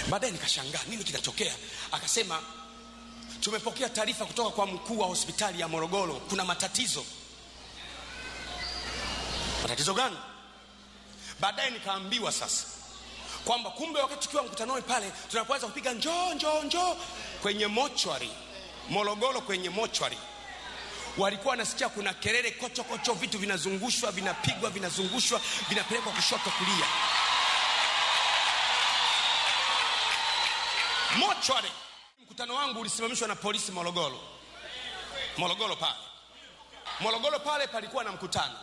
Baadaye nikashangaa nini kinatokea. Akasema tumepokea taarifa kutoka kwa mkuu wa hospitali ya Morogoro, kuna matatizo. Matatizo gani? Baadaye nikaambiwa sasa kwamba kumbe wakati tukiwa mkutanoni pale tunapoanza kupiga njoo kwenye mochwari Morogoro, kwenye mochwari walikuwa wanasikia kuna kelele kocho, vitu vinazungushwa, vinapigwa, vinazungushwa, vinapelekwa kushoto kulia. Mochwari. Mkutano wangu ulisimamishwa na polisi Morogoro pale palikuwa na mkutano.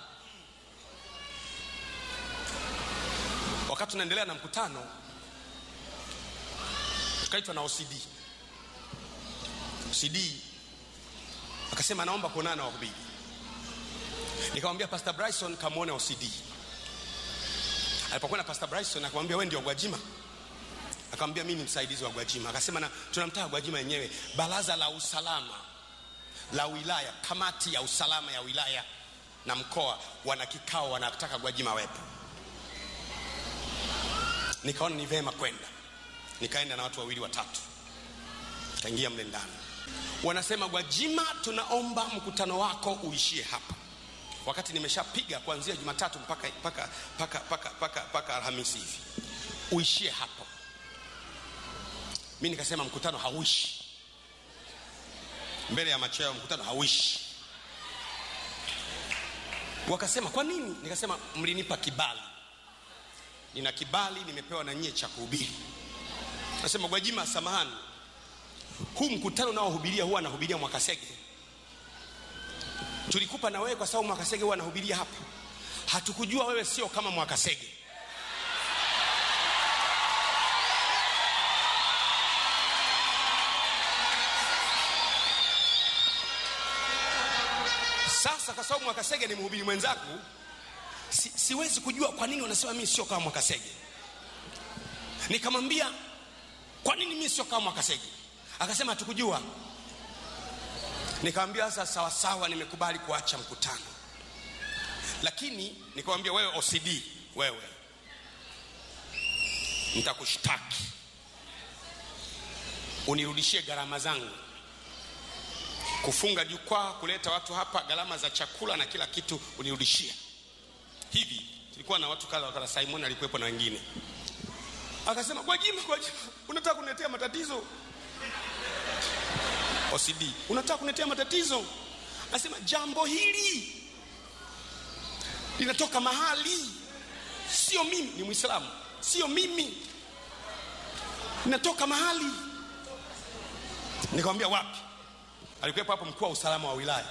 Wakati tunaendelea na mkutano tukaitwa na OCD. Akasema naomba kuonana na wahubiri. Nikamwambia Pastor Bryson kamuone OCD. Alipokuwa Pastor Bryson akamwambia wewe ndio Gwajima? Akamwambia mimi ni msaidizi wa Gwajima. Akasema na tunamtaka Gwajima yenyewe. Baraza la usalama la wilaya, kamati ya usalama ya wilaya na mkoa wana kikao, wanataka Gwajima wepo. Nikaona ni vema kwenda. Nikaenda na watu wawili watatu. Kaingia mle ndani. Wanasema Gwajima, tunaomba mkutano wako uishie hapa. Wakati nimeshapiga kuanzia Jumatatu mpaka Alhamisi hivi. Uishie hapo. Mimi nikasema mkutano hauishi. Mbele ya macho yao mkutano hauishi. Wakasema kwa nini? Nikasema mlinipa kibali. Nina kibali nimepewa na nyie cha kuhubiri. Nasema Gwajima, samahani, huu mkutano nao hubiria huwa anahubiria Mwakasege. Tulikupa na wewe kwa sababu Mwakasege huwa anahubiria hapa. Hatukujua wewe sio kama Mwakasege. Sasa kwa sababu Mwakasege ni mhubiri mwenzangu, siwezi kujua kwa nini wanasema mimi sio kama Mwakasege. Nikamwambia kwa nini mimi sio kama Mwakasege? Akasema hatukujua. Nikamwambia sasa sawa, nimekubali kuacha mkutano. Lakini nikamwambia wewe OCD, wewe nitakushtaki. Unirudishie gharama zangu. Kufunga jukwaa, kuleta watu hapa, gharama za chakula na kila kitu unirudishie. Hivi tulikuwa na watu kadha, Simon alikuwepo na wengine. Akasema Gwajima, unataka kuniletea matatizo? OCD, unataka kuniletea matatizo? Anasema jambo hili linatoka mahali, sio mimi, ni Muislamu, sio mimi, linatoka mahali. Nikamwambia wapi? Alikuwepo hapo mkuu wa usalama wa wilaya.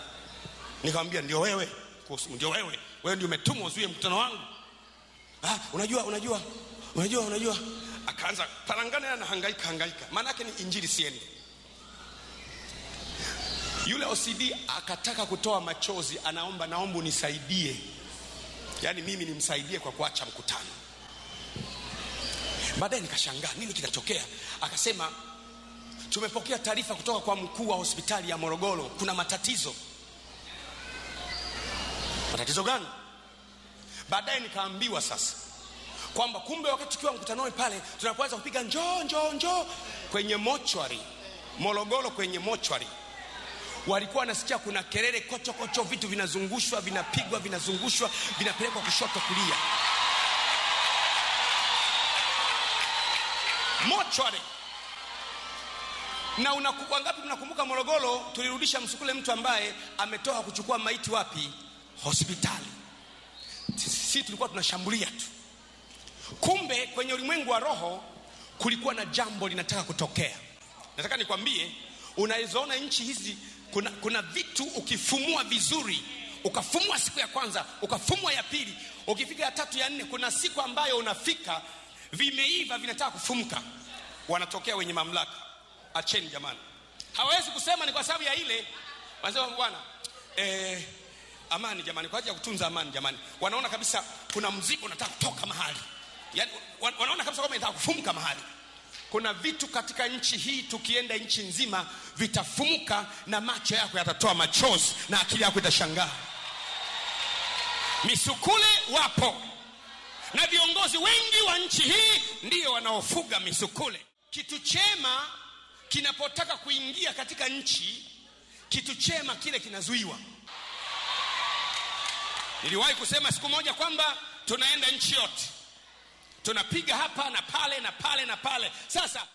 Nikamwambia ndio wewe, wewe ndio umetumwa uzuie mkutano wangu. Unajua. Akaanza parangana na hangaika. Maana yake ni injili siende. Yule OCD akataka kutoa machozi, naomba unisaidie. Yaani mimi nimsaidie kwa kuacha mkutano. Baadaye nikashangaa nini kinatokea. Akasema tumepokea taarifa kutoka kwa mkuu wa hospitali ya Morogoro, kuna matatizo. Matatizo gani? Baadaye nikaambiwa sasa kwamba kumbe wakati tukiwa mkutanoni pale tunapoanza kupiga njoo kwenye mochwari Morogoro, kwenye mochwari walikuwa wanasikia kuna kelele kocho, vitu vinazungushwa, vinapigwa, vinazungushwa, vinapelekwa kushoto kulia. Mochwari. Na wangapi mnakumbuka Morogoro tulirudisha msukule mtu ambaye ametoka kuchukua maiti wapi? Hospitali. Sisi tulikuwa tunashambulia tu. Kumbe kwenye ulimwengu wa roho kulikuwa na jambo linataka kutokea. Nataka nikwambie, unaizoona nchi hizi kuna vitu ukifumua vizuri, ukafumua siku ya kwanza, ukafumua ya pili, ukifika ya tatu ya nne, kuna siku ambayo unafika vimeiva, vinataka kufumuka. Wanatokea wenye mamlaka. Acheni jamani. Hawezi kusema ni kwa sababu ya ile. Wanasema bwana amani jamani, kwa ajili ya kutunza amani jamani. Wanaona kabisa kuna mzigo unataka kutoka mahali. Yaani wanaona kabisa kama inataka kufumuka mahali. Kuna vitu katika nchi hii tukienda nchi nzima vitafumuka na macho yako yatatoa machozi na akili yako itashangaa. Misukule wapo. Na viongozi wengi wa nchi hii ndio wanaofuga misukule. kitu chema kinapotaka kuingia katika nchi, kitu chema kile kinazuiwa. Niliwahi kusema siku moja kwamba tunaenda nchi yote, tunapiga hapa na pale na pale na pale. Sasa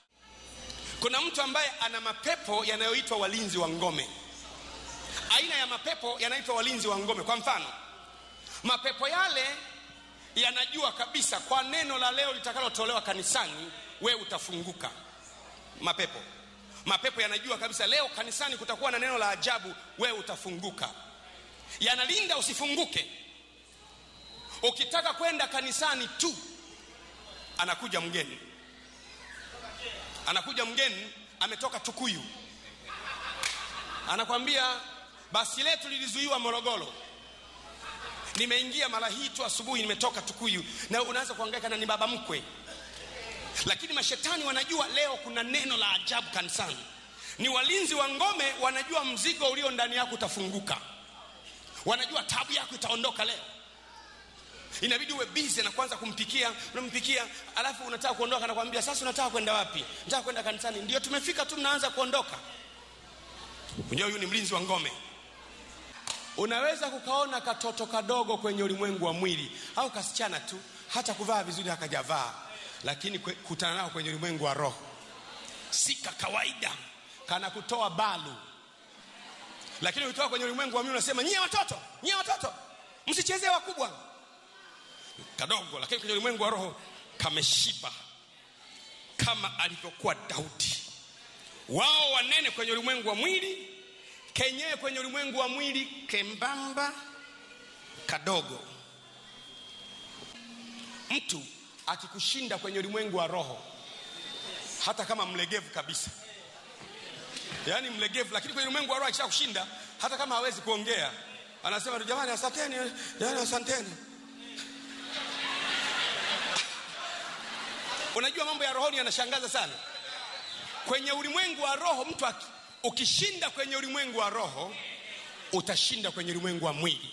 kuna mtu ambaye ana mapepo yanayoitwa walinzi wa ngome. Aina ya mapepo yanaitwa walinzi wa ngome. Kwa mfano, mapepo yale yanajua kabisa kwa neno la leo litakalotolewa kanisani wewe utafunguka. Mapepo yanajua kabisa leo kanisani kutakuwa na neno la ajabu, wewe utafunguka. Yanalinda usifunguke. Ukitaka kwenda kanisani tu, anakuja mgeni ametoka Tukuyu, anakwambia basi letu lilizuiwa Morogoro, nimeingia mara hii tu asubuhi, nimetoka Tukuyu. Na unaanza kuhangaika na ni baba mkwe. Lakini mashetani wanajua leo kuna neno la ajabu kanisani. Ni walinzi wa ngome, wanajua mzigo ulio ndani yako utafunguka. Wanajua taabu yako itaondoka leo. Inabidi uwe busy na kwanza unampikia, alafu unataka kuondoka, anakuambia sasa unataka kwenda wapi? Nataka kwenda kanisani. Ndio tumefika tu, mnaanza kuondoka. Unajua huyu ni mlinzi wa ngome. Unaweza kukaona katoto kadogo kwenye ulimwengu wa mwili, au kasichana tu, hata kuvaa vizuri hakajavaa, lakini kutana nao kwenye ulimwengu wa roho sika kawaida, kana kutoa balu. Lakini ukitoka kwenye ulimwengu wa mwili unasema nyie watoto msichezee wakubwa. Kadogo, lakini kwenye ulimwengu wa roho kameshiba, kama alivyokuwa Daudi. Wao wanene kwenye ulimwengu wa mwili, kenyewe kwenye ulimwengu wa mwili kembamba kadogo. Mtu akikushinda kwenye ulimwengu wa roho, hata kama mlegevu kabisa, yani mlegevu, lakini kwenye ulimwengu wa roho akishakushinda, hata kama hawezi kuongea, anasema tu jamani asanteni. Unajua mambo ya rohoni yanashangaza sana. Kwenye ulimwengu wa roho mtu ukishinda kwenye ulimwengu wa roho, utashinda kwenye ulimwengu wa mwili.